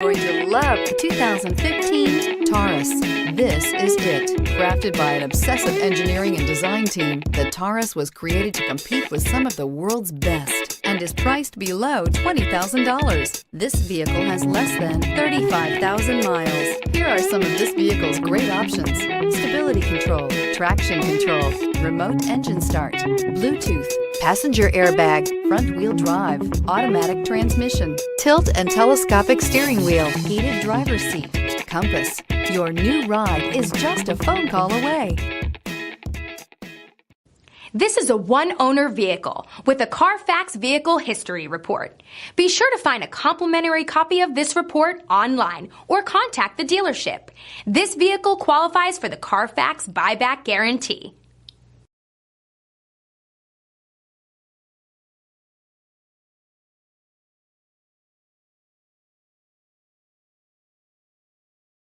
Going to love the 2015 Taurus. This is it. Crafted by an obsessive engineering and design team, the Taurus was created to compete with some of the world's best and is priced below $20,000. This vehicle has less than 35,000 miles. Here are some of this vehicle's great options: stability control, traction control, remote engine start, Bluetooth, passenger airbag, front-wheel drive, automatic transmission, tilt and telescopic steering wheel, heated driver's seat, compass. Your new ride is just a phone call away. This is a one-owner vehicle with a Carfax Vehicle History Report. Be sure to find a complimentary copy of this report online or contact the dealership. This vehicle qualifies for the Carfax Buyback Guarantee.